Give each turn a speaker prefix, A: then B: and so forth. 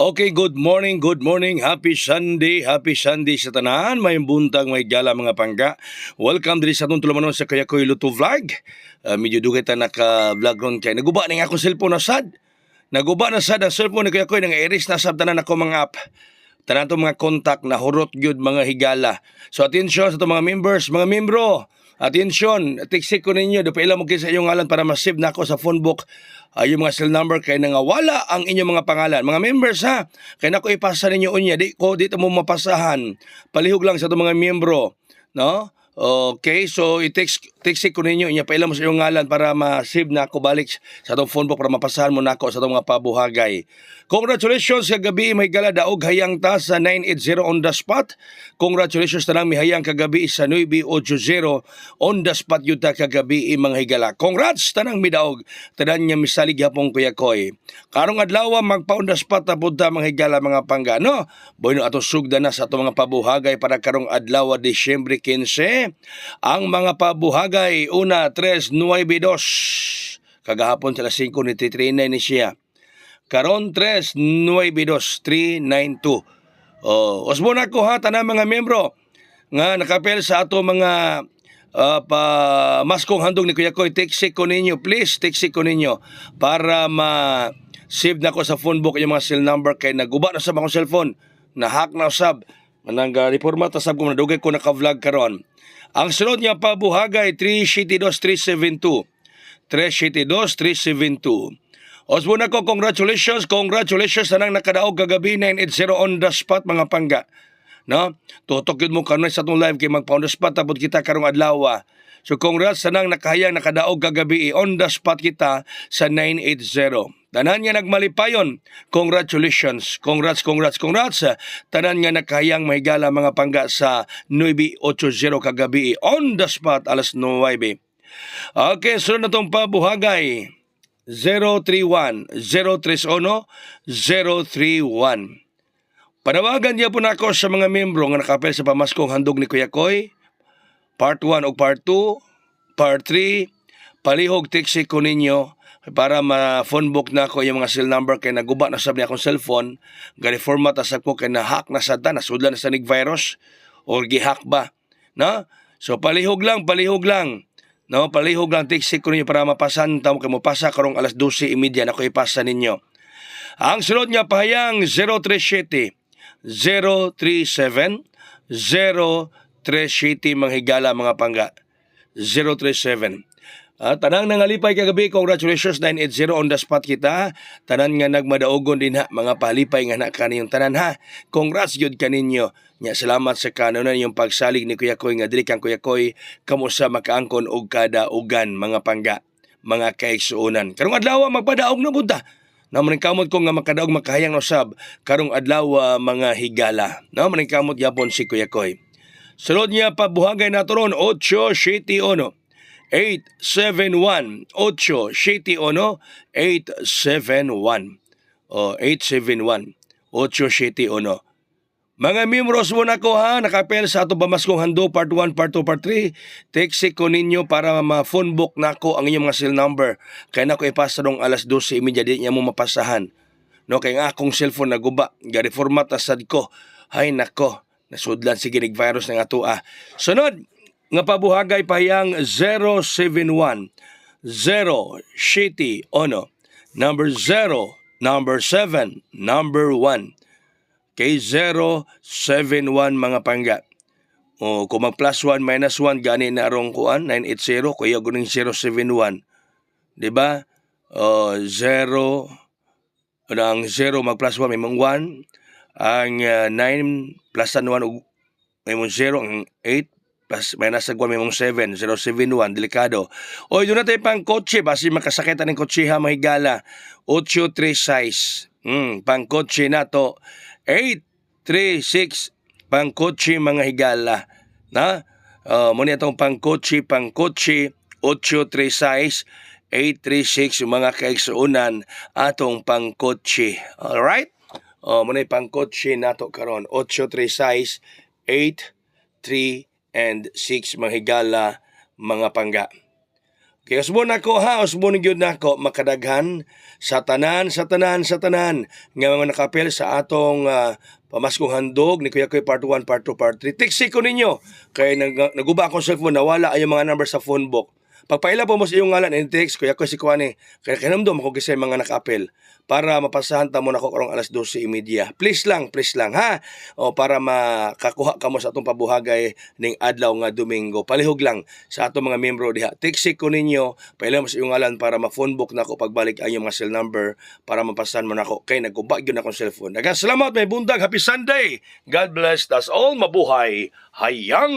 A: Okay, good morning, happy Sunday sa tanan. May buntag, may gala mga pangga. Welcome diri sa atong tulumanon sa Kayakoy Luto Vlog. Medyo dugay ta naka-vlog ron kay naguba ning ako cellphone na sad. Naguba na sad ang cellphone ni Kayakoy nang iris na sab tanan ako mga app. Tanan to mga contact na hurot gyud mga higala. So attention sa itong mga members, mga membro. Atensyon, tiksik ko ninyo, do pa ilang mo sa inyong ngalan para ma-save na ako sa phone book. Yung mga cell number kay nangawala ang inyong mga pangalan. Mga members ha, kay nako ipasa ninyo unya, di mo mapasahan. Palihog lang sa itong mga membro, no? Okay, so i-text ko ninyo, inya pa ilang mo sa inyong ngalan para ma-save na ako balik sa itong phone book para mapasahan mo na ako sa itong mga pabuhagay. Congratulations kagabi may gala daog hayang ta sa 980 on the spot. Congratulations tanang mihayang kagabi sa 980 on the spot yuta kagabi mga higala. Congrats tanang midaog tanan nya misalig hapon Kuya Koy. Karong adlaw magpa on the spot ta budta mga higala mga pangga no. Boyno ato sugda na sa ato mga pabuhagay para karong adlaw Disyembre 15. Ang mga pabuhagay una 392 kagahapon sa 5 ni 339 ni siya. Karon 392 usbo na ko ha tanan mga membro nga nakapel sa ato mga maskong handog ni Kuya Koy. Text ko ninyo, please text ko ninyo para ma-save na ko sa phone book yung mga cell number kay naguba na sa akong cellphone, na-hack na sab. Manang reformat sab ko nadugay ko naka-vlog karon. Ang sunod niya pabuhagay 372 372. Osbo na ko, congratulations tanang nakadaog kagabi 980 on the spot mga pangga. No? Tutok yun mo kanay sa itong live kay magpa on the spot tapos kita karong adlaw. So congrats tanang nakahayang nakadaog kagabi on the spot kita sa 980. Tanan nga nagmalipayon, congratulations. Congrats. Tanan nga nakahayang mahigala mga pangga sa 980 kagabi on the spot alas 9. Okay, sunod na itong pabuhagay. 031 031 031. Panawagan niya po na ako sa mga membro nga nakapel sa pamaskong handog ni Kuya Koy. Part 1 o Part 2, Part 3, palihog text ko ninyo para ma-phone book na ako yung mga cell number kay naguba na sab niya akong cellphone. Gani format asap ko kay na-hack na sad na sudlan na sa virus or gi-hack ba. No? So palihog lang. No, palihog lang text ko ninyo para mapasan tamo kay mo pasa karong alas 12:30 na ko ipasa ninyo. Ang sunod niya pahayang 037 037 037 mga higala mga pangga. 037. Tanang nangalipay kagabi, congratulations 980 on the spot kita. Tanan nga nagmadaogon din ha, mga palipay nga na kaniyong tanan ha. Congrats gyud kaninyo. Nya salamat sa kanunan yung pagsalig ni Kuya Koy nga dili kang Kuya Koy kamo sa makaangkon og kada ugan mga pangga, mga kaigsuonan. Karong adlaw magpadaog na bunta. Naman kamot ko nga makadaog makahayang usab karong adlaw mga higala. Naman kamot yapon si Kuya Koy. Sulod niya pabuhagay nato ron 871 871 871 871 871 871. Mga membros mo na ko ha, nakapel sa ato bamaskong hando, part 1, part 2, part 3. Text ko ninyo para ma-phone book na ko ang inyong mga cell number. Kaya na ko ipasa nung alas 12:30, di niya mo mapasahan. No, kaya nga akong cellphone naguba, gari format asad ko. Hay nako, nasudlan si ginig virus ng ato Sunod, nga pabuhagay pahiyang 071 0 Shitty Ono number 0 number 7 number 1 kay 071 mga pangga. Kung mag plus 1 minus 1 gani na arong kuan 980 kuya guning 071. Di ba? 0 ang 0 mag plus 1 may mong 1 ang 9 plus 1 may mong 0 ang 8 plus minus sa may mong 7 071 delikado. Doon natin pang kotse basi makasakitan ng kotse ha mahigala 836 pang kotse na to 836 pang kotse mga higala na muna itong pang kotse 836 836 mga kaigsuunan atong pang kotse. Alright? Muna pang kotse nato karon 836 836 and 6 mga higala mga pangga. Kaya usbon nako ha, usbon gyud nako makadaghan sa tanan nga mga nakapel sa atong pamaskong handog ni Kuya Koy part 1, part 2, part 3. Tiksi ko ninyo kay naguba akong cellphone, nawala ay mga number sa phone book. Pagpaila po mo sa iyong ngalan and text, Kuya Koy si Kuane, kaya kinamdom ako gisay mga nakapel para mapasahan ta mo nako karong alas 12:30. Please lang ha. O para makakuha ka mo sa atong pabuhagay ning adlaw nga Domingo. Palihog lang sa atong mga miyembro diha. Text ko ninyo, paila mo sa iyong ngalan para ma-phone book nako pagbalik ang iyong mga cell number para mapasahan mo nako kay nagkuba gyud akong cellphone. Daghang salamat, may buntag, happy Sunday. God bless us all, mabuhay. Hayang.